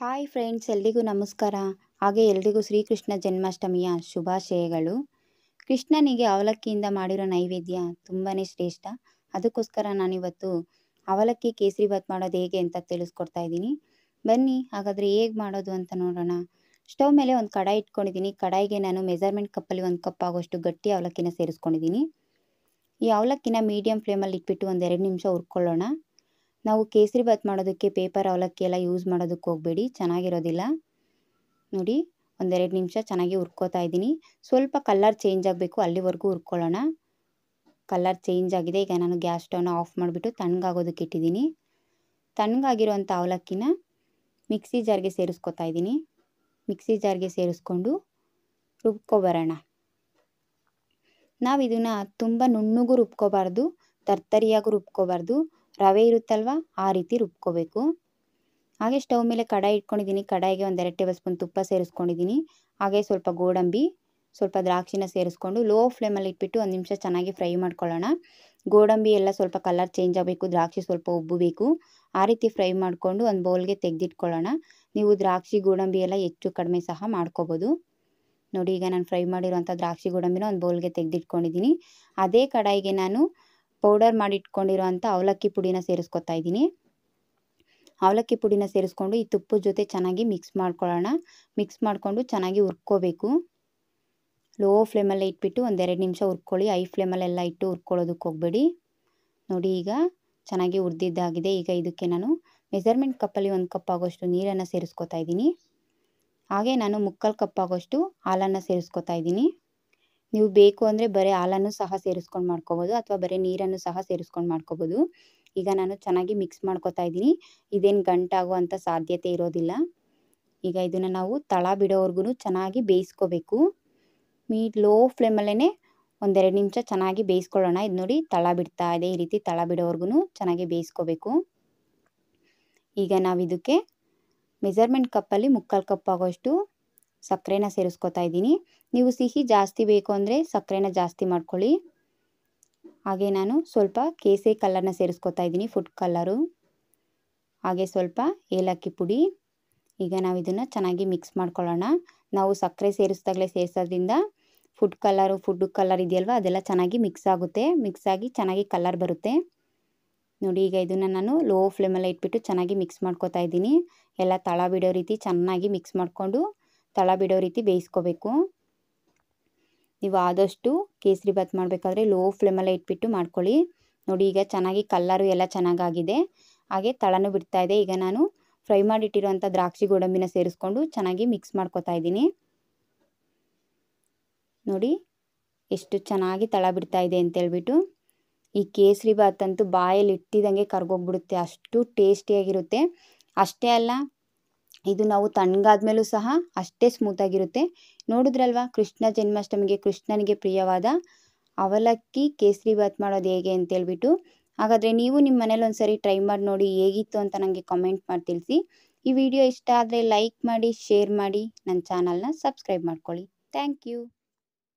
Hi friends, ಎಲ್ರಿಗೂ ನಮಸ್ಕಾರ. ಹಾಗೆ ಎಲ್ರಿಗೂ ಶ್ರೀಕೃಷ್ಣ ಜನ್ಮಾಷ್ಟಮಿಯ ಶುಭಾಶಯಗಳು. ಕೃಷ್ಣನಿಗೆ ಅವಲಕ್ಕಿಯಿಂದ ಮಾಡಿರೋ ನೈವೇದ್ಯ ತುಂಬಾ ಶ್ರೇಷ್ಠ. ಅದಕ್ಕೋಸ್ಕರ ನಾನಿವತ್ತು ಅವಲಕ್ಕಿ ಕೇಸರಿಬಾತ್ ಮಾಡೋದು ಹೇಗೆ ಅಂತ ತಿಳಿಸ್ಕೊಡ್ತಾ ಇದ್ದೀನಿ. ಬನ್ನಿ ಹಾಗಾದರೆ ಹೇಗೆ ಮಾಡೋದು ಅಂತ ನೋಡೋಣ. ಸ್ಟವ್ ಮೇಲೆ ಒಂದು ಕಡಾಯಿ ಇಟ್ಕೊಂಡಿದ್ದೀನಿ. ಕಡಾಯಿಗೆ ನಾನು ಮೆಜರ್ಮೆಂಟ್ ಕಪ್ಪಲ್ಲಿ 1 ಕಪ್ ಆಗೋಷ್ಟು ಗಟ್ಟಿ ಅವಲಕ್ಕಿನ ಸೇರಿಸ್ಕೊಂಡಿದ್ದೀನಿ. ಈ ಅವಲಕ್ಕಿನ ಮೀಡಿಯಮ್ ಫ್ಲೇಮಲ್ಲಿ ಇಟ್ಬಿಟ್ಟು 1-2 ನಿಮಿಷ ಹುರ್ಕೊಳ್ಳೋಣ. ನಾವು ಕೇಸರಿಬಾತ್ ಮಾಡೋದಕ್ಕೆ ಪೇಪರ್ ಅವಲಕ್ಕಿ ಎಲ್ಲ ಯೂಸ್ ಮಾಡೋದಕ್ಕೆ ಹೋಗಬೇಡಿ, ಚೆನ್ನಾಗಿರೋದಿಲ್ಲ. ನೋಡಿ, 1-2 ನಿಮಿಷ ಚೆನ್ನಾಗಿ ಹುರ್ಕೋತಾ ಇದ್ದೀನಿ. ಸ್ವಲ್ಪ ಕಲರ್ ಚೇಂಜ್ ಆಗಬೇಕು, ಅಲ್ಲಿವರೆಗೂ ಹುರ್ಕೊಳ್ಳೋಣ. ಕಲರ್ ಚೇಂಜ್ ಆಗಿದೆ. ಈಗ ನಾನು ಗ್ಯಾಸ್ ಸ್ಟವ್ನ ಆಫ್ ಮಾಡಿಬಿಟ್ಟು ತಣ್ಣಗಾಗೋದಕ್ಕೆ ಇಟ್ಟಿದ್ದೀನಿ. ತಣ್ಣಗಾಗಿರೋಂಥ ಅವಲಕ್ಕಿನ ಮಿಕ್ಸಿ ಜಾರ್ಗೆ ಸೇರಿಸ್ಕೊತಾ ಇದ್ದೀನಿ. ಮಿಕ್ಸಿ ಜಾರ್ಗೆ ಸೇರಿಸ್ಕೊಂಡು ರುಬ್ಕೊಬರೋಣ. ನಾವು ಇದನ್ನು ತುಂಬ ನುಣ್ಣಗೂ ರುಬ್ಕೋಬಾರ್ದು, ತರ್ತರಿಯಾಗೂ ರುಬ್ಕೋಬಾರ್ದು. ರವೆ ಇರುತ್ತಲ್ವ, ಆ ರೀತಿ ರುಬ್ಕೋಬೇಕು. ಹಾಗೆ ಸ್ಟವ್ ಮೇಲೆ ಕಡಾಯಿ ಇಟ್ಕೊಂಡಿದ್ದೀನಿ. ಕಡಾಯಿಗೆ 1-2 ಟೇಬಲ್ ಸ್ಪೂನ್ ತುಪ್ಪ ಸೇರಿಸ್ಕೊಂಡಿದ್ದೀನಿ. ಹಾಗೆ ಸ್ವಲ್ಪ ಗೋಡಂಬಿ, ಸ್ವಲ್ಪ ದ್ರಾಕ್ಷಿನ ಸೇರಿಸ್ಕೊಂಡು ಲೋ ಫ್ಲೇಮಲ್ಲಿ ಇಟ್ಬಿಟ್ಟು 1 ನಿಮಿಷ ಚೆನ್ನಾಗಿ ಫ್ರೈ ಮಾಡ್ಕೊಳ್ಳೋಣ. ಗೋಡಂಬಿ ಎಲ್ಲ ಸ್ವಲ್ಪ ಕಲರ್ ಚೇಂಜ್ ಆಗಬೇಕು, ದ್ರಾಕ್ಷಿ ಸ್ವಲ್ಪ ಉಬ್ಬಬೇಕು. ಆ ರೀತಿ ಫ್ರೈ ಮಾಡಿಕೊಂಡು ಒಂದು ಬೌಲ್ಗೆ ತೆಗೆದಿಟ್ಕೊಳ್ಳೋಣ. ನೀವು ದ್ರಾಕ್ಷಿ ಗೋಡಂಬಿ ಎಲ್ಲ ಹೆಚ್ಚು ಕಡಿಮೆ ಸಹ ಮಾಡ್ಕೋಬೋದು. ನೋಡಿ, ಈಗ ನಾನು ಫ್ರೈ ಮಾಡಿರೋಂಥ ದ್ರಾಕ್ಷಿ ಗೋಡಂಬಿನ ಒಂದು ಬೌಲ್ಗೆ ತೆಗೆದಿಟ್ಕೊಂಡಿದ್ದೀನಿ. ಅದೇ ಕಡಾಯಿಗೆ ನಾನು ಪೌಡರ್ ಮಾಡಿ ಇಟ್ಕೊಂಡಿರೋಂಥ ಅವಲಕ್ಕಿ ಪುಡಿನ ಸೇರಿಸ್ಕೊತಾ ಇದ್ದೀನಿ. ಅವಲಕ್ಕಿ ಪುಡಿನ ಸೇರಿಸ್ಕೊಂಡು ಈ ತುಪ್ಪದ ಜೊತೆ ಚೆನ್ನಾಗಿ ಮಿಕ್ಸ್ ಮಾಡ್ಕೊಳ್ಳೋಣ. ಮಿಕ್ಸ್ ಮಾಡಿಕೊಂಡು ಚೆನ್ನಾಗಿ ಹುರ್ಕೋಬೇಕು. ಲೋ ಫ್ಲೇಮಲ್ಲೇ ಇಟ್ಬಿಟ್ಟು 1-2 ನಿಮಿಷ ಹುರ್ಕೊಳ್ಳಿ. ಹೈ ಫ್ಲೇಮಲ್ಲೆಲ್ಲ ಇಟ್ಟು ಹುರ್ಕೊಳ್ಳೋದಕ್ಕೆ ಹೋಗಬೇಡಿ. ನೋಡಿ, ಈಗ ಚೆನ್ನಾಗಿ ಹುರಿದಿದ್ದಾಗಿದೆ. ಈಗ ಇದಕ್ಕೆ ನಾನು ಮೆಜರ್ಮೆಂಟ್ ಕಪ್ಪಲ್ಲಿ 1 ಕಪ್ ಆಗೋಷ್ಟು ನೀರನ್ನು ಸೇರಿಸ್ಕೊತಾ ಇದ್ದೀನಿ. ಹಾಗೆ ನಾನು 3/4 ಕಪ್ ಆಗೋಷ್ಟು ಹಾಲನ್ನು ಸೇರಿಸ್ಕೊತಾ ಇದ್ದೀನಿ. ನೀವು ಬೇಕು ಅಂದರೆ ಬರೀ ಹಾಲನ್ನು ಸಹ ಸೇರಿಸ್ಕೊಂಡು ಮಾಡ್ಕೋಬೋದು, ಅಥವಾ ಬರೀ ನೀರನ್ನು ಸಹ ಸೇರಿಸ್ಕೊಂಡು ಮಾಡ್ಕೋಬೋದು. ಈಗ ನಾನು ಚೆನ್ನಾಗಿ ಮಿಕ್ಸ್ ಮಾಡ್ಕೋತಾ ಇದ್ದೀನಿ. ಇದೇನು ಗಂಟಾಗುವಂಥ ಸಾಧ್ಯತೆ ಇರೋದಿಲ್ಲ. ಈಗ ಇದನ್ನು ನಾವು ತಳ ಬಿಡೋವರೆಗೂ ಚೆನ್ನಾಗಿ ಬೇಯಿಸ್ಕೋಬೇಕು. ಲೋ ಫ್ಲೇಮಲ್ಲೇ 1-2 ನಿಮಿಷ ಚೆನ್ನಾಗಿ ಬೇಯಿಸ್ಕೊಳ್ಳೋಣ. ಇದು ನೋಡಿ, ತಳ ಬಿಡ್ತಾ ಇದೆ. ಈ ರೀತಿ ತಳ ಬಿಡೋವರೆಗೂ ಚೆನ್ನಾಗಿ ಬೇಯಿಸ್ಕೋಬೇಕು. ಈಗ ನಾವು ಇದಕ್ಕೆ ಮೆಜರ್ಮೆಂಟ್ ಕಪ್ಪಲ್ಲಿ 3/4 ಕಪ್ ಆಗೋಷ್ಟು ಸಕ್ಕರೆನ ಸೇರಿಸ್ಕೊತಾ ಇದ್ದೀನಿ. ನೀವು ಸಿಹಿ ಜಾಸ್ತಿ ಬೇಕು ಅಂದರೆ ಸಕ್ಕರೆನ ಜಾಸ್ತಿ ಮಾಡ್ಕೊಳ್ಳಿ. ಹಾಗೆ ನಾನು ಸ್ವಲ್ಪ ಕೇಸರಿ ಕಲರ್ನ ಸೇರಿಸ್ಕೊತಾ ಇದ್ದೀನಿ, ಫುಡ್ ಕಲರು. ಹಾಗೆ ಸ್ವಲ್ಪ ಏಲಕ್ಕಿ ಪುಡಿ. ಈಗ ನಾವು ಇದನ್ನು ಚೆನ್ನಾಗಿ ಮಿಕ್ಸ್ ಮಾಡ್ಕೊಳ್ಳೋಣ. ನಾವು ಸಕ್ಕರೆ ಸೇರಿಸೋದ್ರಿಂದ ಫುಡ್ ಕಲರ್ ಇದೆಯಲ್ವ, ಅದೆಲ್ಲ ಚೆನ್ನಾಗಿ ಮಿಕ್ಸ್ ಆಗುತ್ತೆ. ಮಿಕ್ಸ್ ಆಗಿ ಚೆನ್ನಾಗಿ ಕಲರ್ ಬರುತ್ತೆ. ನೋಡಿ, ಈಗ ಇದನ್ನು ನಾನು ಲೋ ಫ್ಲೇಮಲ್ಲೇ ಇಟ್ಬಿಟ್ಟು ಚೆನ್ನಾಗಿ ಮಿಕ್ಸ್ ಮಾಡ್ಕೋತಾ ಇದ್ದೀನಿ. ಎಲ್ಲ ತಳ ಬಿಡೋ ರೀತಿ ಚೆನ್ನಾಗಿ ಮಿಕ್ಸ್ ಮಾಡಿಕೊಂಡು ತಳ ಬಿಡೋ ರೀತಿ ಬೇಯಿಸ್ಕೋಬೇಕು. ನೀವು ಆದಷ್ಟು ಕೇಸರಿಬಾತ್ ಮಾಡಬೇಕಾದ್ರೆ ಲೋ ಫ್ಲೇಮಲ್ಲೇ ಇಟ್ಬಿಟ್ಟು ಮಾಡ್ಕೊಳ್ಳಿ. ನೋಡಿ, ಈಗ ಚೆನ್ನಾಗಿ ಕಲ್ಲರು ಎಲ್ಲ ಚೆನ್ನಾಗಾಗಿದೆ. ಹಾಗೆ ತಳನೂ ಬಿಡ್ತಾ ಇದೆ. ಈಗ ನಾನು ಫ್ರೈ ಮಾಡಿಟ್ಟಿರೋಂಥ ದ್ರಾಕ್ಷಿ ಗೋಡಂಬಿನ ಸೇರಿಸ್ಕೊಂಡು ಚೆನ್ನಾಗಿ ಮಿಕ್ಸ್ ಮಾಡ್ಕೋತಾ ಇದ್ದೀನಿ. ನೋಡಿ, ಎಷ್ಟು ಚೆನ್ನಾಗಿ ತಳ ಬಿಡ್ತಾ ಇದೆ ಅಂತೇಳ್ಬಿಟ್ಟು. ಈ ಕೇಸರಿಬಾತ್ ಅಂತೂ ಬಾಯಲ್ಲಿ ಇಟ್ಟಿದಂಗೆ ಕರ್ಗೋಗ್ಬಿಡುತ್ತೆ, ಅಷ್ಟು ಟೇಸ್ಟಿಯಾಗಿರುತ್ತೆ. ಅಷ್ಟೇ ಅಲ್ಲ, ಇದು ನಾವು ತಣ್ಣಗಾದ್ಮೇಲೂ ಸಹ ಅಷ್ಟೇ ಸ್ಮೂತಾಗಿರುತ್ತೆ. ನೋಡಿದ್ರಲ್ವಾ, ಕೃಷ್ಣ ಜನ್ಮಾಷ್ಟಮಿಗೆ ಕೃಷ್ಣನಿಗೆ ಪ್ರಿಯವಾದ ಅವಲಕ್ಕಿ ಕೇಸರಿಬಾತ್ ಮಾಡೋದು ಹೇಗೆ ಅಂತೇಳ್ಬಿಟ್ಟು. ಹಾಗಾದರೆ ನೀವು ನಿಮ್ಮ ಮನೇಲಿ ಒಂದ್ಸರಿ ಟ್ರೈ ಮಾಡಿ ನೋಡಿ, ಹೇಗಿತ್ತು ಅಂತ ನನಗೆ ಕಮೆಂಟ್ ಮಾಡಿ ತಿಳಿಸಿ. ಈ ವಿಡಿಯೋ ಇಷ್ಟ ಆದರೆ ಲೈಕ್ ಮಾಡಿ, ಶೇರ್ ಮಾಡಿ, ನನ್ನ ಚಾನಲ್ನ ಸಬ್ಸ್ಕ್ರೈಬ್ ಮಾಡ್ಕೊಳ್ಳಿ. Thank you.